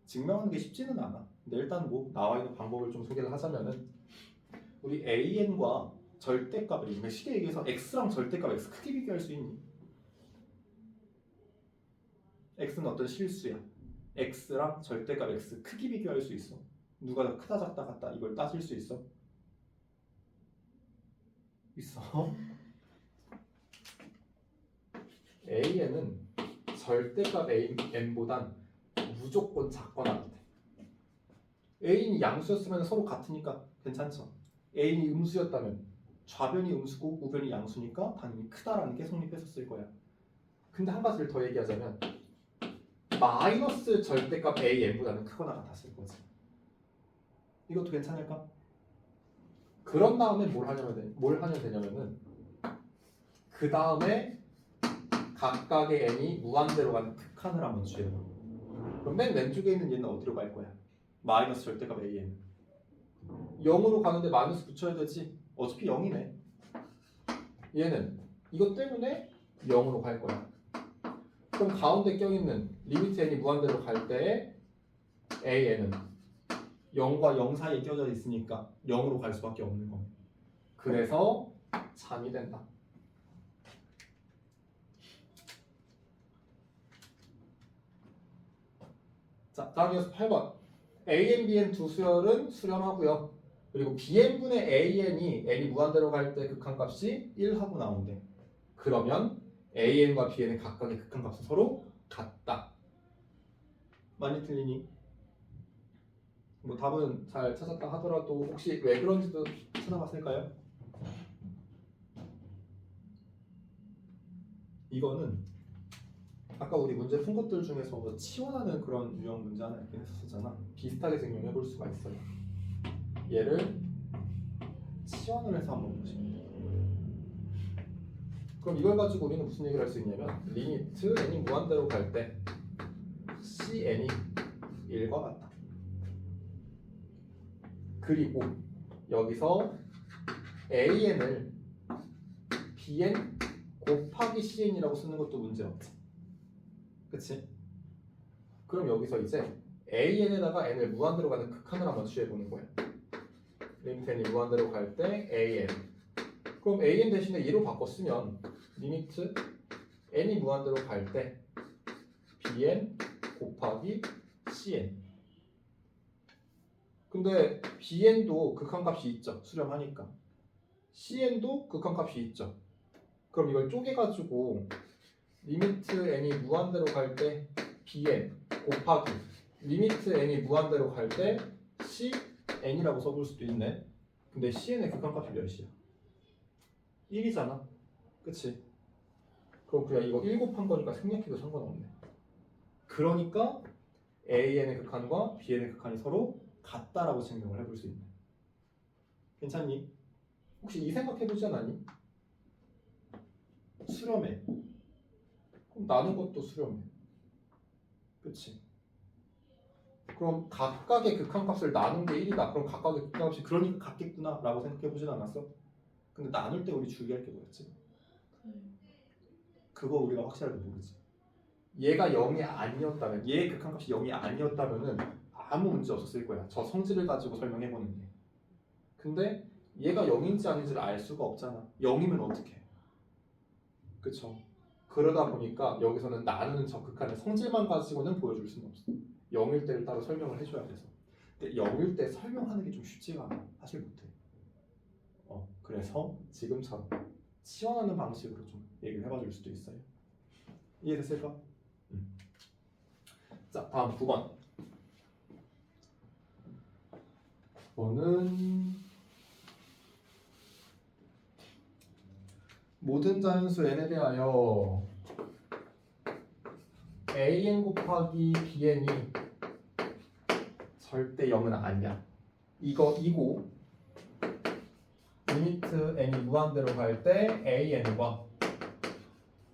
증명하는 게 쉽지는 않아. 근데 일단 뭐 나와 있는 방법을 좀 소개를 하자면은 우리 AN과 절대값을 쉽게 얘기해서 X랑 절대값 X 크게 비교할 수 있니? X는 어떤 실수야. X랑 절대값 X 크기 비교할 수 있어. 누가 더 크다 작다 같다 이걸 따질 수 있어? 있어. AN은 절대값 N보단 무조건 작거나 같아. A인이 양수였으면 서로 같으니까 괜찮죠. A인이 음수였다면 좌변이 음수고 우변이 양수니까 당연히 크다라는 게 성립했었을 거야. 근데 한 가지를 더 얘기하자면 마이너스 절대값 AN보다는 크거나 같았을 거지. 이것도 괜찮을까? 그런 다음에 뭘 하면 되냐면은 그 다음에 각각의 n이 무한대로 가는 극한을 한번 취해봐. 그럼 맨 왼쪽에 있는 얘는 어디로 갈 거야? 마이너스 절대값 an. 0으로 가는데 마이너스 붙여야 되지. 어차피 0이네. 얘는 이것 때문에 0으로 갈 거야. 그럼 가운데 껴있는 리미트 n이 무한대로 갈 때 an은 0과 0 사이에 껴져 있으니까 0으로 갈 수밖에 없는 겁니다. 그래서 참이 된다. 자, 다음 이어서 8번. AN, BN 두 수열은 수렴하고요. 그리고 BN분의 AN이 n이 무한대로 갈 때 극한값이 1하고 나온대. 그러면 AN과 BN의 각각의 극한값은 서로 같다. 많이 틀리니? 뭐 답은 잘 찾았다 하더라도 혹시 왜 그런지도 찾아봤을까요? 이거는 아까 우리 문제 푼 것들 중에서 치환하는 그런 유형 문제 하나 있긴 했었잖아. 비슷하게 증명해 볼 수가 있어요. 얘를 치환을 해서 한번 보시면 돼요. 그럼 이걸 가지고 우리는 무슨 얘기를 할 수 있냐면 리미트 n이 무한대로 갈 때 cn이 1과 같다. 그리고 여기서 an을 bn 곱하기 cn이라고 쓰는 것도 문제 없지. 그치? 그럼 여기서 이제 an에다가 n을 무한대로 가는 극한을 한번 취해보는 거야. 리미트 n이 무한대로 갈 때 an. 그럼 an 대신에 2로 바꿔 쓰면 리미트 n이 무한대로 갈 때 bn 곱하기 cn. 근데 bn도 극한값이 있죠. 수렴하니까. cn도 극한값이 있죠. 그럼 이걸 쪼개가지고 리미트 n이 무한대로 갈 때 bn 곱하기 리미트 n이 무한대로 갈 때 cn이라고 써볼 수도 있네. 근데 cn의 극한값이 몇이야? 1이잖아. 그치? 그럼 그냥 이거 1 곱한 거니까 생략해도 상관없네. 그러니까 an의 극한과 bn의 극한이 서로 같다라고 증명을 해볼 수 있네. 괜찮니? 혹시 이 생각해보지 않았니? 수렴해. 그럼 나눈 것도 수렴해. 그치? 그럼 각각의 극한값을 나눈 게 1이다. 그럼 각각의 극한값이 그러니까 같겠구나 라고 생각해보진 않았어? 근데 나눌 때 우리 주의할 게 뭐였지? 그거 우리가 확실하게 모르지. 얘가 0이 아니었다면, 얘의 극한값이 0이 아니었다면은 아무 문제 없었을 거야. 저 성질을 가지고 설명해보는 게. 근데 얘가 0인지 아닌지를 알 수가 없잖아. 0이면 어떡해? 그쵸? 그러다 보니까 여기서는 나누는 저 극한의 성질만 가지고는 보여줄 수는 없어. 0일 때를 따로 설명을 해줘야 돼서. 근데 0일 때 설명하는 게 좀 쉽지가 않아. 사실 못해. 그래서 지금처럼 치환하는 방식으로 좀 얘기를 해봐줄 수도 있어요. 이해됐을까? 자, 다음 9번. 9번은 모든 자연수 n에 대하여 an 곱하기 bn이 절대 0은 아니야. 이고 리미트 n이 무한대로 갈 때 an과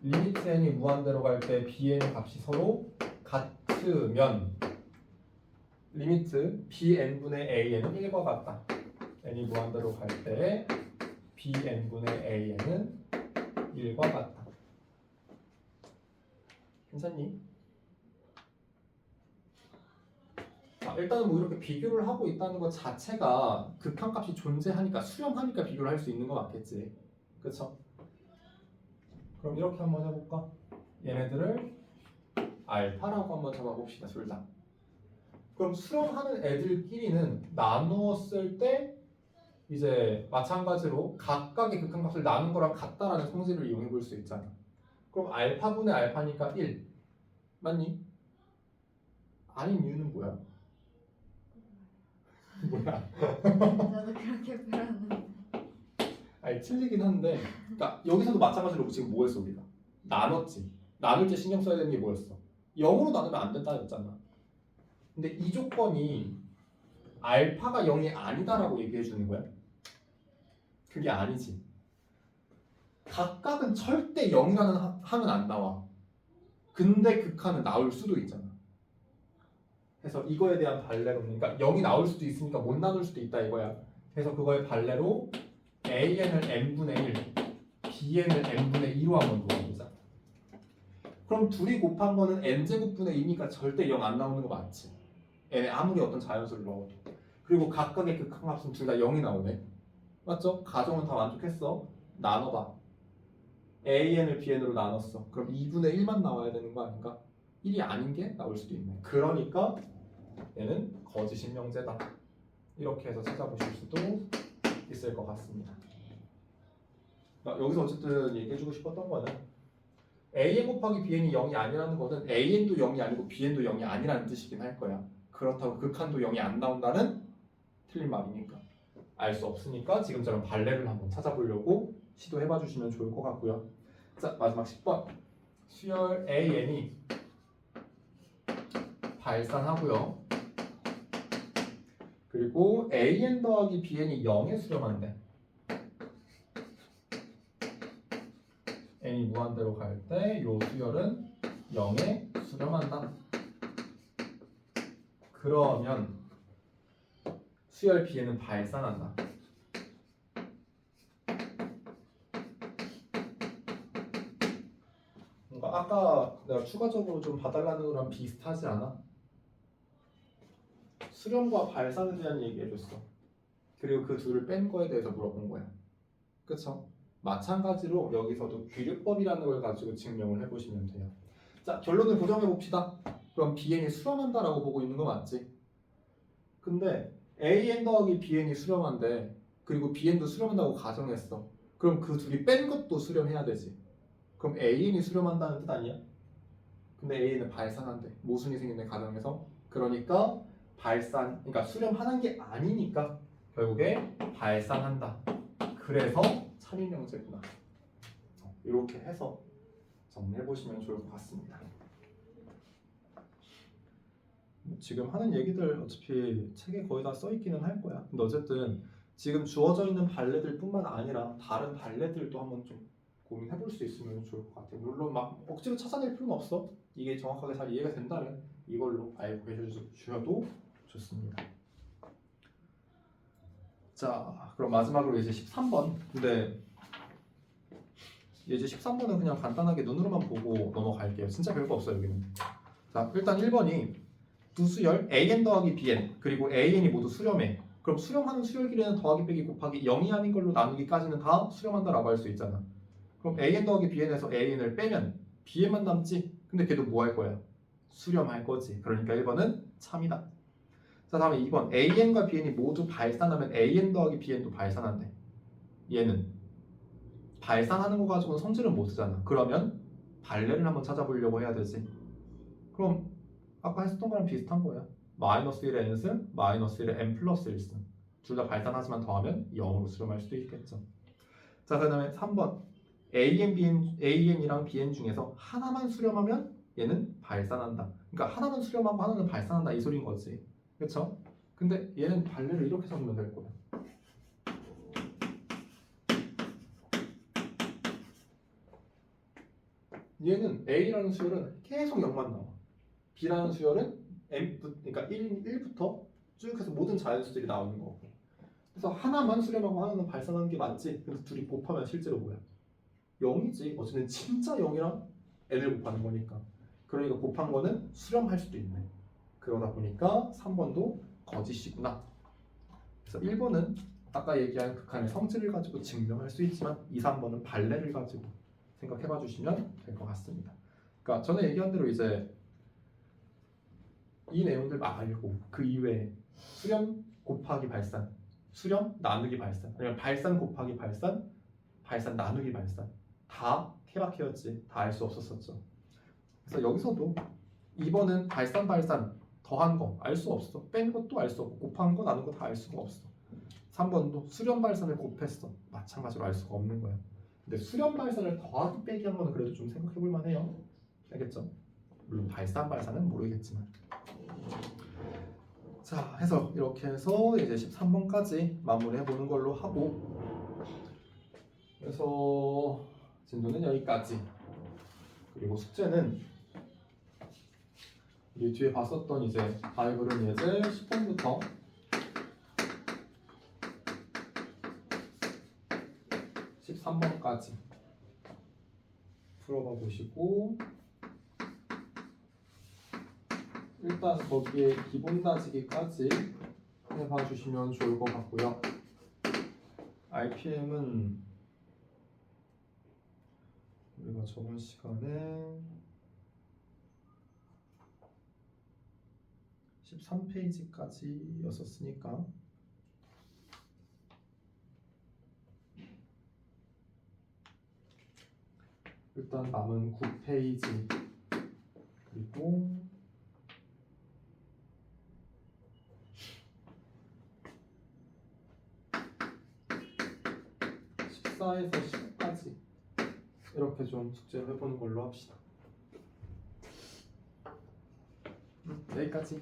리미트 n이 무한대로 갈 때 bn의 값이 서로 같으면 리미트 bn분의 an은 1과 같다. n이 무한대로 갈 때 bn분의 an은 1과 같다. 괜찮니? 일단은 뭐 이렇게 비교를 하고 있다는 것 자체가 극한값이 존재하니까 수렴하니까 비교를 할 수 있는 거 맞겠지. 그쵸? 그럼 이렇게 한번 해볼까? 얘네들을 알파라고 한번 잡아봅시다. 둘 다. 그럼 수렴하는 애들끼리는 나누었을 때 이제 마찬가지로 각각의 극한값을 나눈 거랑 같다라는 성질을 이용해 볼 수 있잖아. 그럼 알파분의 알파니까 1 맞니? 아닌 이유는 뭐야? 뭐야? 나도 그렇게 배웠는데. 아니 틀리긴 한데, 그러니까 여기서도 마찬가지로 지금 뭐 했어 우리가? 나눴지. 나눌 때 신경 써야 되는 게 뭐였어? 0으로 나누면 안 된다였잖아. 근데 이 조건이 알파가 0이 아니다라고 얘기해 주는 거야? 그게 아니지. 각각은 절대 0이라는 항은 안 나와. 근데 극한은 나올 수도 있잖아. 그래서 이거에 대한 발레로, 그러니까 0이 나올 수도 있으니까 못 나눌 수도 있다 이거야. 그래서 그거의 발레로 an을 n분의 1, bn을 n분의 2로 한번 놓아보자. 그럼 둘이 곱한 거는 n제곱분의 2니까 절대 0 안 나오는 거 맞지? n에 아무리 어떤 자연수를 넣어도. 그리고 각각의 극한값은 둘 다 0이 나오네. 맞죠? 가정은 다 만족했어. 나눠봐. an을 bn으로 나눴어. 그럼 2분의 1만 나와야 되는 거 아닌가? 1이 아닌 게 나올 수도 있네. 그러니까 얘는 거짓인 명제다. 이렇게 해서 찾아보실 수도 있을 것 같습니다. 여기서 어쨌든 얘기해주고 싶었던 거는 an 곱하기 bn이 0이 아니라는 거는 an도 0이 아니고 bn도 0이 아니라는 뜻이긴 할 거야. 그렇다고 극한도 0이 안 나온다는 틀린 말이니까. 알 수 없으니까 지금처럼 발레를 한번 찾아보려고 시도해봐 주시면 좋을 것 같고요. 자, 마지막 10번. 수열 AN이 발산하고요. 그리고 AN 더하기 BN이 0에 수렴한대. n이 무한대로 갈 때 요 수열은 0에 수렴한다. 그러면 수열 B에는 발산한다. 뭔가 아까 내가 추가적으로 좀 봐달라는 거랑 비슷하지 않아? 수렴과 발산에 대한 얘기 해줬어. 그리고 그 둘을 뺀 거에 대해서 물어본 거야. 그쵸? 마찬가지로 여기서도 귀류법이라는 걸 가지고 증명을 해보시면 돼요. 자, 결론을 고정해 봅시다. 그럼 BN이 수렴한다라고 보고 있는 거 맞지? 근데 AN 더하기 BN이 수렴한데 그리고 BN도 수렴한다고 가정했어. 그럼 그 둘이 뺀 것도 수렴해야 되지. 그럼 AN이 수렴한다는 뜻 아니야? 근데 AN은 발산한대. 모순이 생긴데 가정해서. 그러니까 그러니까 수렴하는 게 아니니까 결국에 발산한다. 그래서 참임명제구나. 이렇게 해서 정리해 보시면 좋을 것 같습니다. 지금 하는 얘기들 어차피 책에 거의 다 써 있기는 할 거야. 근데 어쨌든 지금 주어져 있는 발레들뿐만 아니라 다른 발레들도 한번 좀 고민해 볼 수 있으면 좋을 것 같아요. 물론 막 억지로 찾아낼 필요는 없어. 이게 정확하게 잘 이해가 된다면 이걸로 알고 계셔도 좋습니다. 자, 그럼 마지막으로 이제 13번. 근데 이제 13번은 그냥 간단하게 눈으로만 보고 넘어갈게요. 진짜 별거 없어요, 여기는. 자, 일단 1번이 두 수열 AN 더하기 BN 그리고 AN이 모두 수렴해. 그럼 수렴하는 수열 길이는 더하기 빼기 곱하기 0이 아닌 걸로 나누기까지는 다 수렴한다라고 할 수 있잖아. 그럼 AN 더하기 BN에서 AN을 빼면 BN만 남지? 근데 걔도 뭐 할 거야? 수렴할 거지. 그러니까 1번은 참이다. 자, 다음에 2번 AN과 BN이 모두 발산하면 AN 더하기 BN도 발산한대. 얘는 발산하는 거 가지고는 성질은 못 쓰잖아. 그러면 발레를 한번 찾아보려고 해야 되지. 그럼 아까 했었던 거랑 비슷한 거야. 마이너스 1의 n승, 마이너스 1의 n 플러스 1승. 둘 다 발산하지만 더하면 0으로 수렴할 수도 있겠죠. 자, 그 다음에 3번 AN이랑 BN 중에서 하나만 수렴하면 얘는 발산한다. 그러니까 하나는 수렴하고 하나는 발산한다 이 소리인 거지. 그렇죠? 근데 얘는 발레를 이렇게 적으면 될 거야. 얘는 A라는 수열은 계속 0만 나와. B라는 수열은 그러니까 1부터 쭉 해서 모든 자연수들이 나오는 거고. 그래서 하나만 수렴하고 하나는 발산하는 게 맞지. 그래서 둘이 곱하면 실제로 뭐야? 0이지. 어쨌든 진짜 0이랑 n을 곱하는 거니까. 그러니까 곱한 거는 수렴할 수도 있네. 그러다 보니까 3번도 거짓이구나. 그래서 1번은 아까 얘기한 극한의 성질을 가지고 증명할 수 있지만 2, 3번은 발레를 가지고 생각해봐 주시면 될 것 같습니다. 그러니까 전에 얘기한 대로 이제 이 내용들 말고 그 이외에 수렴 곱하기 발산, 수렴 나누기 발산, 아니면 발산 곱하기 발산, 발산 나누기 발산 다 케바케였지. 다 알 수 없었었죠. 그래서 여기서도 2번은 발산 더한 거 알 수 없어. 뺀 것도 알 수 없고 곱한 거 나눈 거 다 알 수가 없어. 3번도 수렴 발산을 곱했어. 마찬가지로 알 수가 없는 거야. 근데 수렴 발산을 더하기 빼기 한 거는 그래도 좀 생각해 볼 만해요. 알겠죠? 물론 발산은 모르겠지만. 자, 해서 이렇게 해서 이제 13번까지 마무리해 보는 걸로 하고, 그래서 진도는 여기까지. 그리고 숙제는 우리 뒤에 봤었던 이제 바이블은 예제 10번부터 13번까지 풀어봐 보시고, 일단 거기에 기본 다지기까지 해봐 주시면 좋을 것 같고요. RPM은 우리가 저번 시간에 13페이지까지였었으니까 일단 남은 9페이지 그리고 14에서 10까지 이렇게 좀 숙제를 해보는 걸로 합시다. 여기까지.